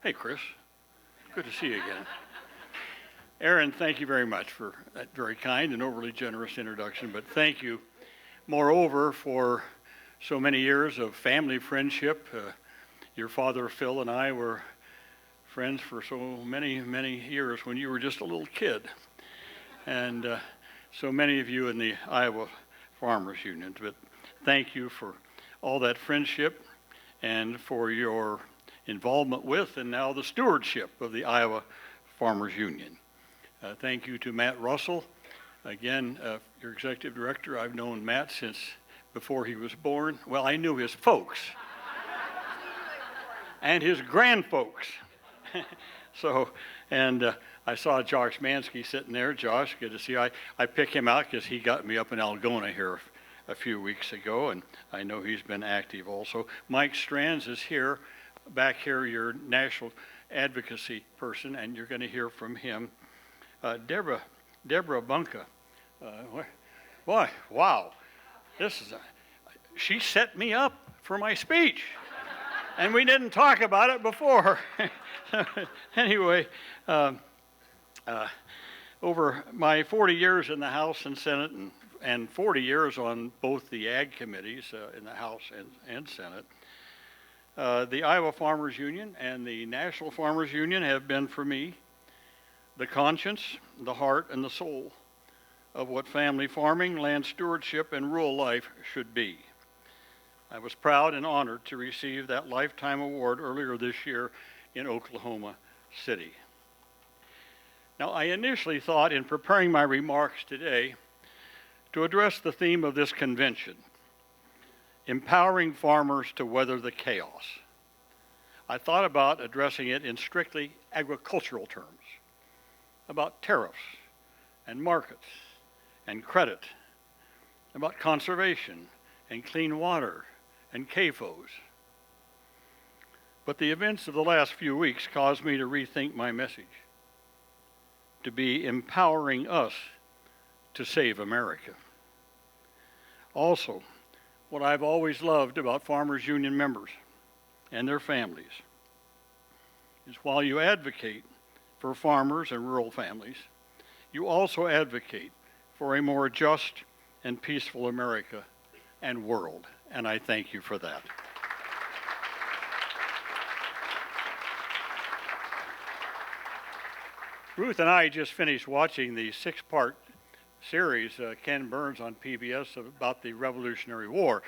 Hey, Chris. Good to see you again. Aaron, thank you very much for that very kind and overly generous introduction, but thank you, moreover, for so many years of family friendship. Your father, Phil, and I were friends for so many, many years when you were just a little kid. And so many of you in the Iowa Farmers Union. But thank you for all that friendship and for your involvement with and now the stewardship of the Iowa Farmers Union. Thank you to Matt Russell. Again, your executive director. I've known Matt since before he was born. Well, I knew his folks and his grandfolks. I saw Josh Mansky sitting there. Josh, good to see you. I pick him out because he got me up in Algona here a few weeks ago, and I know he's been active also. Mike Strands is here, back here, your national advocacy person, and you're going to hear from him. Deborah Bunka, boy, wow, she set me up for my speech, and we didn't talk about it before. Anyway, over my 40 years in the House and Senate and 40 years on both the Ag committees in the House and Senate, the Iowa Farmers Union and the National Farmers Union have been for me the conscience, the heart, and the soul of what family farming, land stewardship, and rural life should be. I was proud and honored to receive that Lifetime Award earlier this year in Oklahoma City. Now, I initially thought in preparing my remarks today to address the theme of this convention, empowering farmers to weather the chaos. I thought about addressing it in strictly agricultural terms, about tariffs and markets and credit, about conservation and clean water and CAFOs. But the events of the last few weeks caused me to rethink my message, to be empowering us to save America. Also, what I've always loved about Farmers Union members and their families is while you advocate for farmers and rural families, you also advocate for a more just and peaceful America and world, and I thank you for that. Ruth and I just finished watching the 6-part series, Ken Burns on PBS, about the Revolutionary War.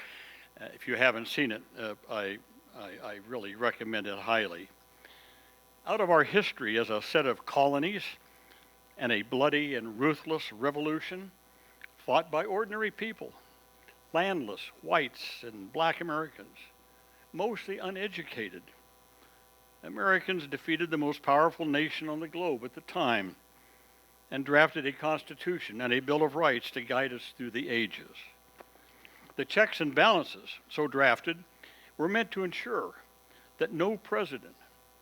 If you haven't seen it, I really recommend it highly. Out of our history as a set of colonies and a bloody and ruthless revolution fought by ordinary people, landless whites and black Americans, mostly uneducated, Americans defeated the most powerful nation on the globe at the time and drafted a constitution and a Bill of Rights to guide us through the ages. The checks and balances so drafted were meant to ensure that no president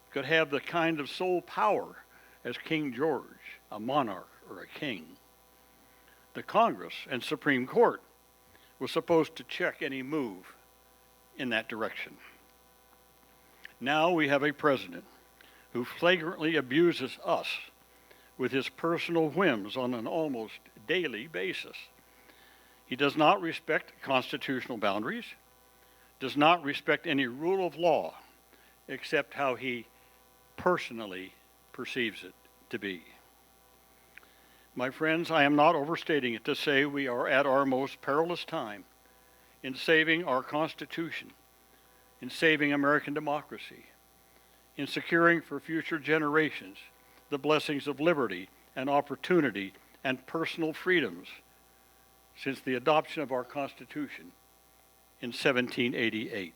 could have the kind of sole power as King George, a monarch or a king. The Congress and Supreme Court was supposed to check any move in that direction. Now we have a president who flagrantly abuses us with his personal whims on an almost daily basis. He does not respect constitutional boundaries, does not respect any rule of law except how he personally perceives it to be. My friends, I am not overstating it to say we are at our most perilous time in saving our Constitution, in saving American democracy, in securing for future generations the blessings of liberty and opportunity and personal freedoms since the adoption of our Constitution in 1788.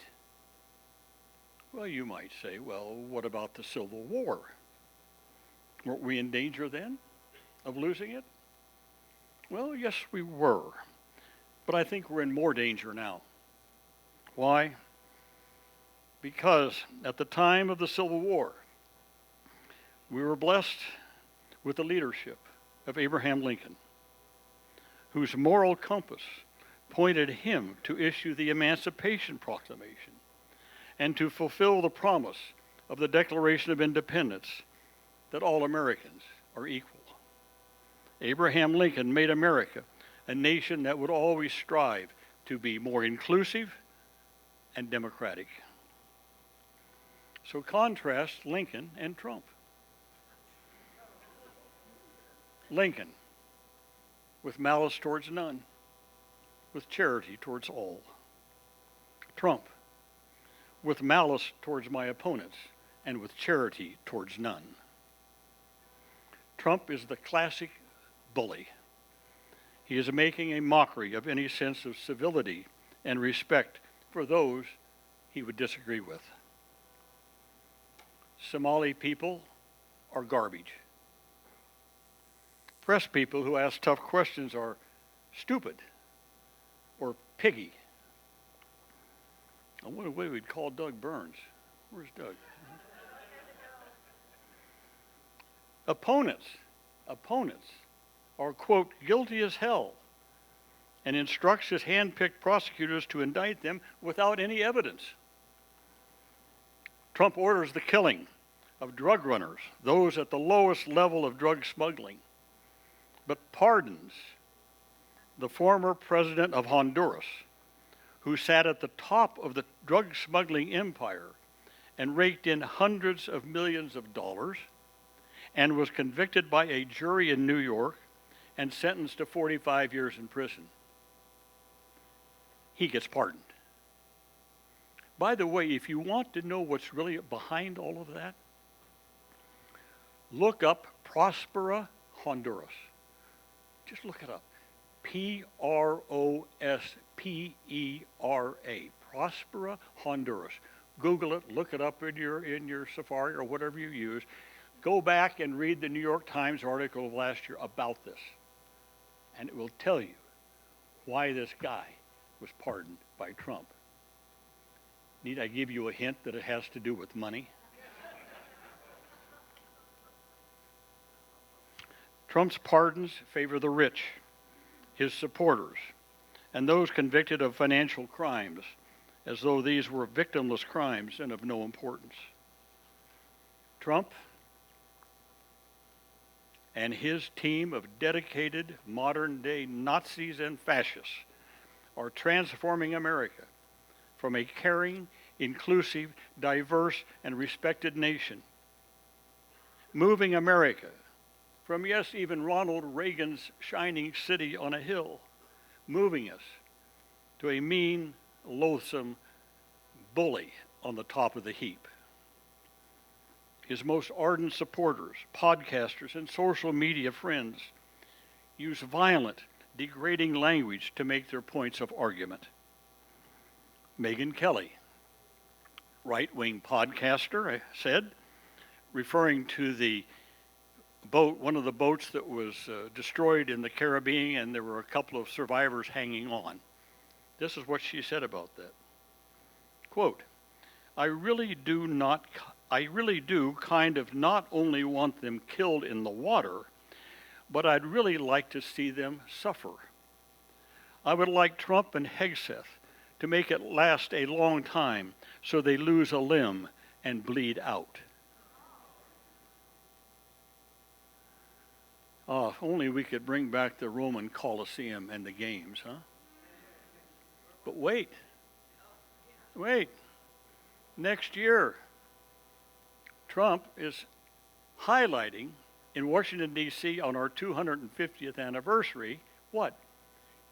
Well, you might say, well, what about the Civil War? Weren't we in danger then of losing it? Well, yes, we were. But I think we're in more danger now. Why? Because at the time of the Civil War, we were blessed with the leadership of Abraham Lincoln, whose moral compass pointed him to issue the Emancipation Proclamation and to fulfill the promise of the Declaration of Independence that all Americans are equal. Abraham Lincoln made America a nation that would always strive to be more inclusive and democratic. So contrast Lincoln and Trump. Lincoln, with malice towards none, with charity towards all. Trump, with malice towards my opponents, and with charity towards none. Trump is the classic bully. He is making a mockery of any sense of civility and respect for those he would disagree with. Somali people are garbage. Press people who ask tough questions are stupid or piggy. I wonder what we'd call Doug Burns. Where's Doug? Opponents are, quote, guilty as hell, and instructs his hand-picked prosecutors to indict them without any evidence. Trump orders the killing of drug runners, those at the lowest level of drug smuggling, but pardons the former president of Honduras, who sat at the top of the drug smuggling empire and raked in hundreds of millions of dollars, and was convicted by a jury in New York and sentenced to 45 years in prison. He gets pardoned. By the way, if you want to know what's really behind all of that, look up Prospera, Honduras. Just look it up. Prospera, Prospera, Honduras. Google it, look it up in your Safari or whatever you use. Go back and read the New York Times article of last year about this, and it will tell you why this guy was pardoned by Trump. Need I give you a hint that it has to do with money? Trump's pardons favor the rich, his supporters, and those convicted of financial crimes, as though these were victimless crimes and of no importance. Trump and his team of dedicated modern-day Nazis and fascists are transforming America from a caring, inclusive, diverse, and respected nation, moving America from, yes, even Ronald Reagan's shining city on a hill, moving us to a mean, loathsome bully on the top of the heap. His most ardent supporters, podcasters, and social media friends use violent, degrading language to make their points of argument. Megyn Kelly, right-wing podcaster, said, referring to the boat, one of the boats that was destroyed in the Caribbean, and there were a couple of survivors hanging on. This is what she said about that. Quote, I really do kind of not only want them killed in the water, but I'd really like to see them suffer. I would like Trump and Hegseth to make it last a long time so they lose a limb and bleed out. If only we could bring back the Roman Colosseum and the games, huh? But wait. Next year, Trump is highlighting in Washington, D.C. on our 250th anniversary, what?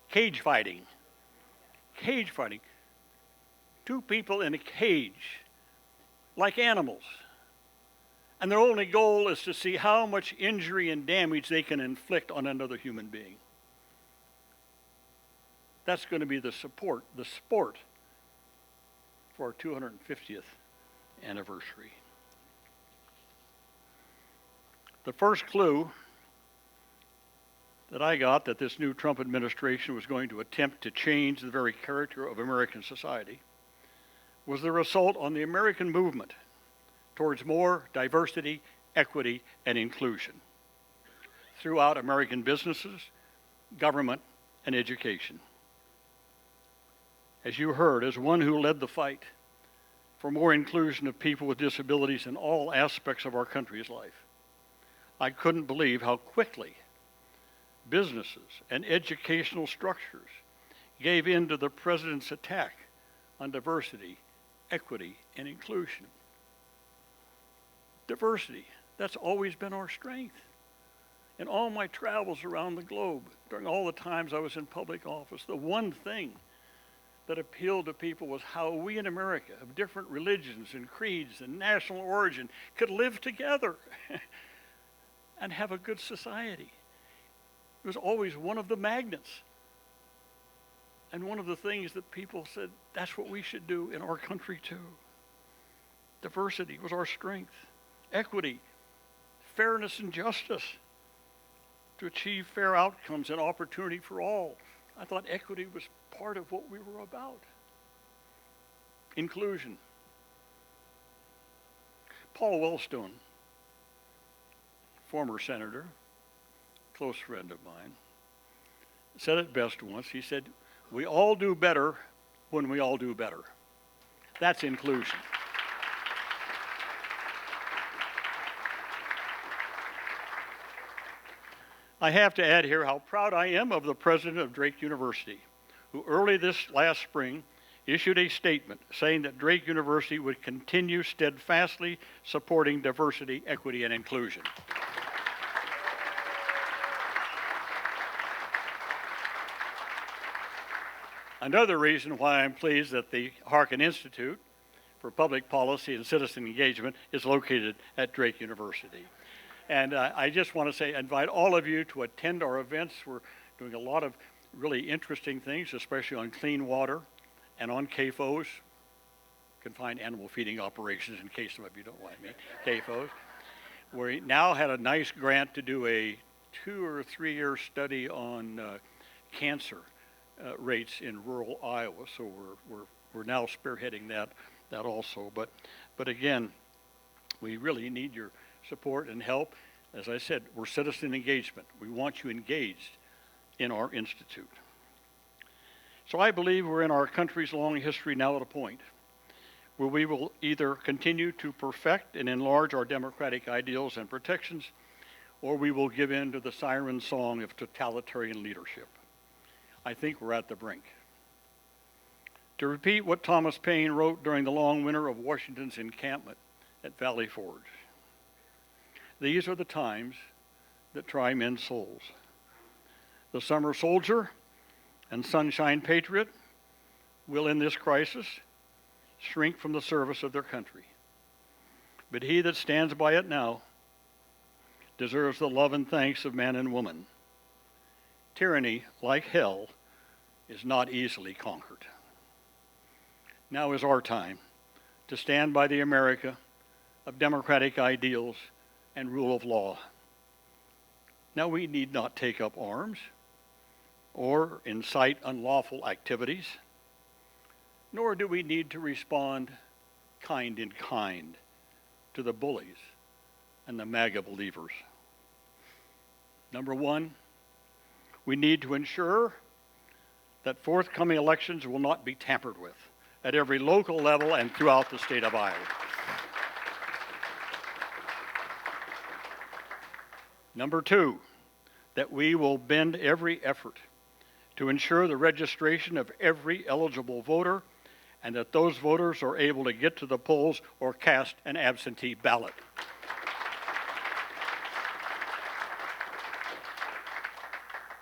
Cage fighting. Cage fighting. Two people in a cage, like animals. And their only goal is to see how much injury and damage they can inflict on another human being. That's going to be the sport for our 250th anniversary. The first clue that I got that this new Trump administration was going to attempt to change the very character of American society was their assault on the American movement towards more diversity, equity, and inclusion throughout American businesses, government, and education. As you heard, as one who led the fight for more inclusion of people with disabilities in all aspects of our country's life. I couldn't believe how quickly businesses and educational structures gave in to the president's attack on diversity, equity, and inclusion. Diversity, that's always been our strength. In all my travels around the globe, during all the times I was in public office, the one thing that appealed to people was how we in America, of different religions and creeds and national origin, could live together and have a good society. It was always one of the magnets. And one of the things that people said, that's what we should do in our country too. Diversity was our strength. Equity, fairness and justice, to achieve fair outcomes and opportunity for all. I thought equity was part of what we were about. Inclusion. Paul Wellstone, former senator, close friend of mine, said it best once. He said, "We all do better when we all do better." That's inclusion. I have to add here how proud I am of the president of Drake University, who early this last spring issued a statement saying that Drake University would continue steadfastly supporting diversity, equity, and inclusion. Another reason why I'm pleased that the Harkin Institute for Public Policy and Citizen Engagement is located at Drake University. And I just want to say, invite all of you to attend our events. We're doing a lot of really interesting things, especially on clean water and on CAFOs, confined animal feeding operations, in case some of you don't like me, CAFOs. We now had a nice grant to do a 2 or 3 year study on cancer rates in rural Iowa. So we're now spearheading that also. But again, we really need your support and help. As I said, we're citizen engagement. We want you engaged in our institute. So I believe we're in our country's long history now at a point where we will either continue to perfect and enlarge our democratic ideals and protections, or we will give in to the siren song of totalitarian leadership. I think we're at the brink. To repeat what Thomas Paine wrote during the long winter of Washington's encampment at Valley Forge, these are the times that try men's souls. The summer soldier and sunshine patriot will, in this crisis, shrink from the service of their country. But he that stands by it now deserves the love and thanks of man and woman. Tyranny, like hell, is not easily conquered. Now is our time to stand by the America of democratic ideals and rule of law. Now we need not take up arms or incite unlawful activities, nor do we need to respond kind in kind to the bullies and the MAGA believers. Number one, we need to ensure that forthcoming elections will not be tampered with at every local level and throughout the state of Iowa. Number two, that we will bend every effort to ensure the registration of every eligible voter and that those voters are able to get to the polls or cast an absentee ballot.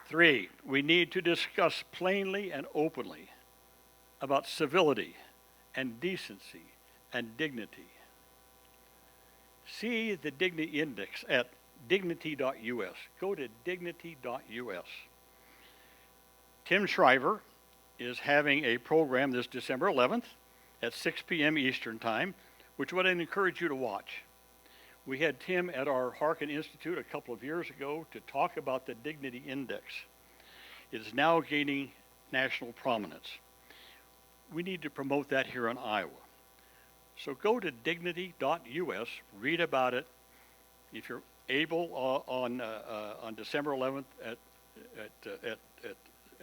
Three, we need to discuss plainly and openly about civility and decency and dignity. See the Dignity Index at dignity.us. Go to dignity.us. Tim Shriver is having a program this December 11th at 6 p.m. Eastern Time, which would encourage you to watch. We had Tim at our Harkin Institute a couple of years ago to talk about the Dignity Index. It is now gaining national prominence. We need to promote that here in Iowa. So go to dignity.us, read about it. If you're able on December 11th at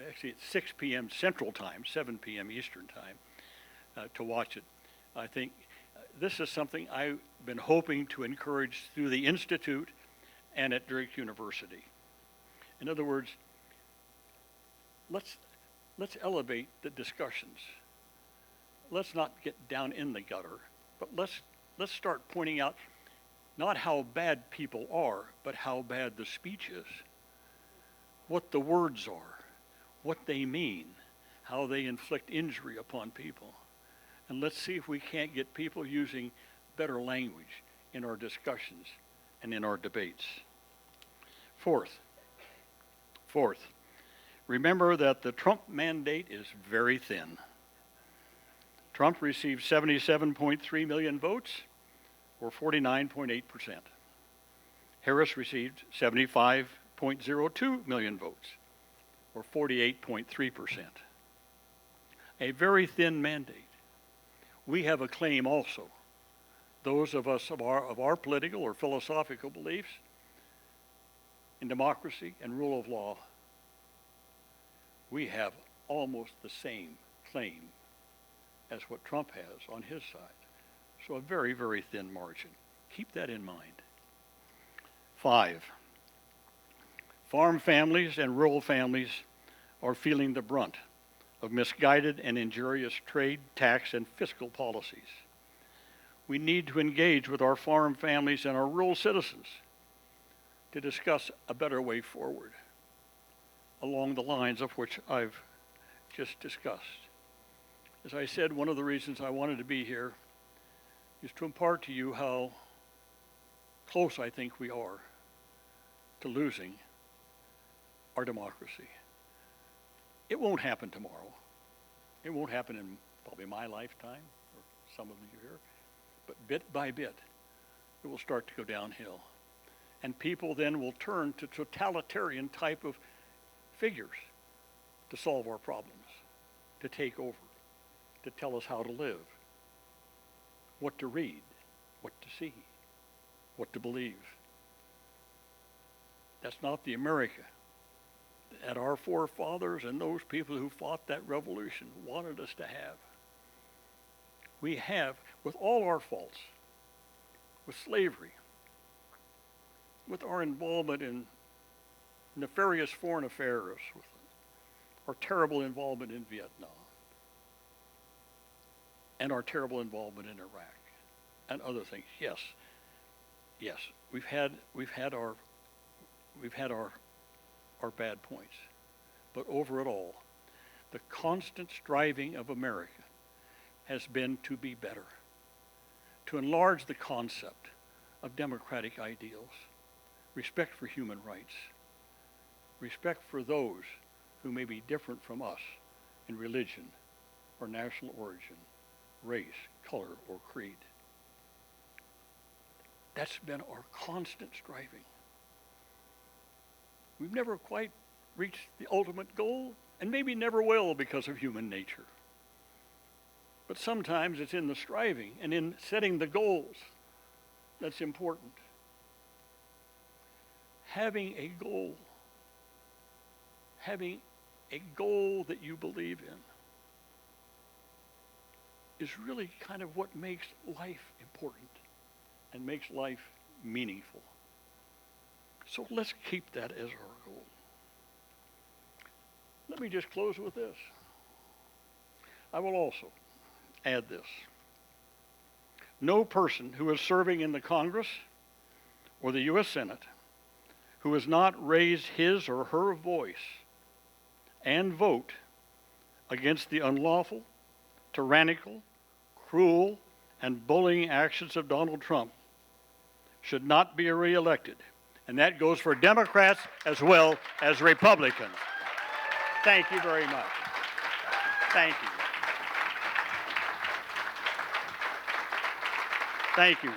actually it's 6 p.m. Central Time, 7 p.m. Eastern Time, to watch it. I think this is something I've been hoping to encourage through the Institute and at Drake University. In other words, let's elevate the discussions. Let's not get down in the gutter, but let's start pointing out not how bad people are, but how bad the speech is, what the words are, what they mean, how they inflict injury upon people. And let's see if we can't get people using better language in our discussions and in our debates. Fourth, remember that the Trump mandate is very thin. Trump received 77.3 million votes, or 49.8%. Harris received 75.02 million votes, or 48.3%. A very thin mandate. We have a claim also. Those of us of our political or philosophical beliefs in democracy and rule of law, we have almost the same claim as what Trump has on his side. So a very, very thin margin. Keep that in mind. 5, farm families and rural families are feeling the brunt of misguided and injurious trade, tax, and fiscal policies. We need to engage with our farm families and our rural citizens to discuss a better way forward along the lines of which I've just discussed. As I said, one of the reasons I wanted to be here is to impart to you how close I think we are to losing our democracy. It won't happen tomorrow. It won't happen in probably my lifetime, or some of you here, but bit by bit, it will start to go downhill. And people then will turn to totalitarian type of figures to solve our problems, to take over, to tell us how to live, what to read, what to see, what to believe. That's not the America that our forefathers and those people who fought that revolution wanted us to have. We have, with all our faults, with slavery, with our involvement in nefarious foreign affairs, with our terrible involvement in Vietnam, and our terrible involvement in Iraq, and other things. Yes, we've had our bad points, but over it all, the constant striving of America has been to be better, to enlarge the concept of democratic ideals, respect for human rights, respect for those who may be different from us in religion or national origin, race, color, or creed. That's been our constant striving. We've never quite reached the ultimate goal, and maybe never will because of human nature. But sometimes it's in the striving and in setting the goals that's important. Having a goal that you believe in is really kind of what makes life important and makes life meaningful. So let's keep that as our goal. Let me just close with this. I will also add this. No person who is serving in the Congress or the U.S. Senate who has not raised his or her voice and vote against the unlawful, tyrannical, cruel, and bullying actions of Donald Trump should not be reelected. And that goes for Democrats as well as Republicans. Thank you very much. Thank you. Thank you.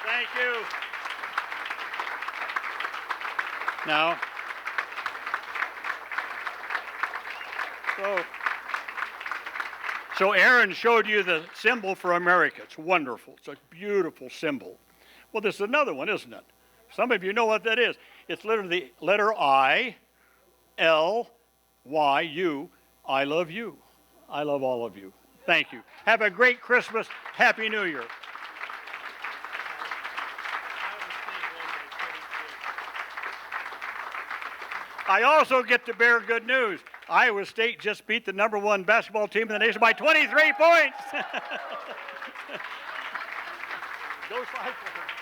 Thank you. Now, so Aaron showed you the symbol for America. It's wonderful. It's a beautiful symbol. Well, this is another one, isn't it? Some of you know what that is. It's literally the letter I, L, Y, U, I love you. I love all of you. Thank you. Have a great Christmas. Happy New Year. I also get to bear good news. Iowa State just beat the #1 basketball team in the nation by 23 points. Go Cyclones.